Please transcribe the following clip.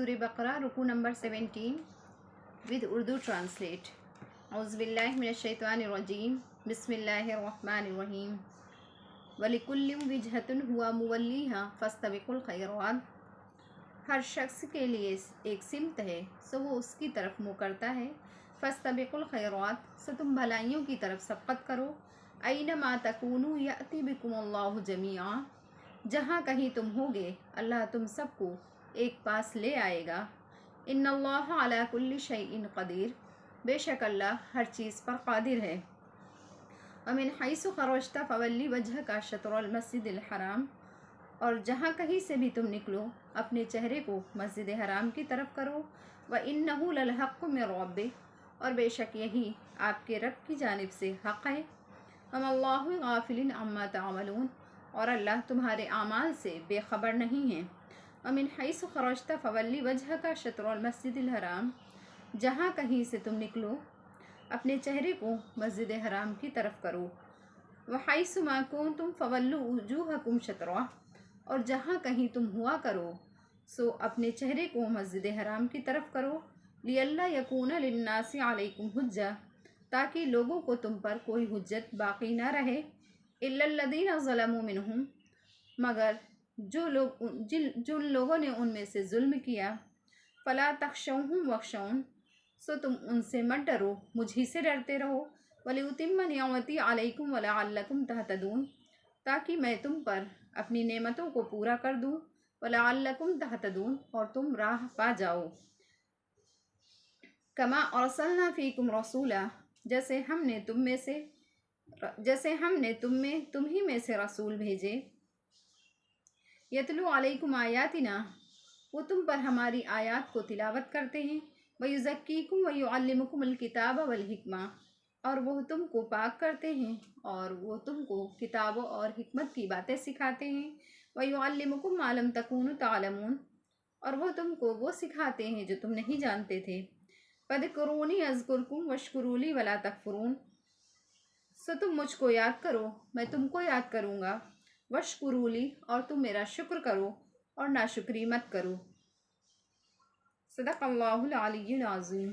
سورہ بقرہ رکوع number 17 with Urdu translate. اعوذ باللہ من الشیطان الرجیم، بسم اللہ الرحمن الرحیم۔ وَلِكُلٍّ وِجْهَةٌ هُوَ مُوَلِّيهَا فَاسْتَبِقُوا الْخَيْرَاتِ، ہر شخص کے لیے ایک سمت ہے سو وہ اس کی طرف منہ کرتا ہے۔ فَاسْتَبِقُوا الْخَيْرَاتِ، سو تم بھلائیوں کی طرف سبقت کرو۔ أَيْنَمَا تَكُونُوا يَأْتِ بِكُمُ اللَّهُ جَمِيعًا، جہاں کہیں تم ہوگے اللہ تم سب کو ایک پاس لے آئے گا۔ ان اللہ علی کل شیء قدیر، بے شک اللہ ہر چیز پر قادر ہے۔ ومن حیث خرجت فولی وجہک شطر المسجد الحرام، اور جہاں کہیں سے بھی تم نکلو اپنے چہرے کو مسجد حرام کی طرف کرو۔ وَإِنَّهُ لَلْحَقُّ مِن رَّبِّكَ، اور بے شک یہی آپ کے رب کی جانب سے حق ہے۔ وَمَا اللَّهُ غَافِلٌ عَمَّا تَعْمَلُونَ، اور اللہ تمہارے اعمال سے بے خبر نہیں ہے۔ وَمِنْ حَيْثُ خَرَجْتَ فَوَلِّ وَجْهَكَ شَطْرَ الْمَسْجِدِ الْحَرَامِ، جہاں کہیں سے تم نکلو اپنے چہرے کو مسجد حرام کی طرف کرو۔ وَحَيْثُ مَا كُنْتُمْ فَوَلُّوا وُجُوهَكُمْ شَطْرَهُ، اور جہاں کہیں تم ہوا کرو سو اپنے چہرے کو مسجد حرام کی طرف کرو۔ لِأَلَّا يَكُونَ لِلنَّاسِ عَلَيْكُمْ حُجَّةٌ، تاکہ لوگوں کو تم پر کوئی حجت باقی نہ رہے۔ إِلَّا الَّذِينَ ظَلَمُوا مِنْهُمْ، مگر جن لوگوں نے ان میں سے ظلم کیا۔ فَلَا تَخْشَوْهُمْ وَاخْشَوْنِ، سو تم ان سے مت ڈرو مجھ ہی سے ڈرتے رہو۔ وَلِأُتِمَّ نِعْمَتِي عَلَيْكُمْ وَلَعَلَّكُمْ تَهْتَدُونَ، تاکہ میں تم پر اپنی نعمتوں کو پورا کر دوں۔ وَلَعَلَّكُمْ تَهْتَدُونَ، اور تم راہ پا جاؤ۔ كَمَا أَرْسَلْنَا فِيكُمْ رَسُولًا، جیسے ہم نے تمہیں میں سے رسول بھیجے۔ یتلو علیکم آیاتنا، وہ تم پر ہماری آیات کو تلاوت کرتے ہیں۔ ویزکیکم ویعلمکم الکتاب والحکمہ، اور وہ تم کو پاک کرتے ہیں اور وہ تم کو کتاب اور حکمت کی باتیں سکھاتے ہیں۔ ویعلمکم ما لم تکونوا تعلمون، اور وہ تم کو وہ سکھاتے ہیں جو تم نہیں جانتے تھے۔ فاذکرونی اذکرکم واشکروا لی ولا تکفرون، سو تم مجھ کو یاد کرو میں تم کو یاد کروں گا۔ واشکروا لی، اور تم میرا شکر کرو اور ناشکری مت کرو۔ صدق اللہ العلی العظیم۔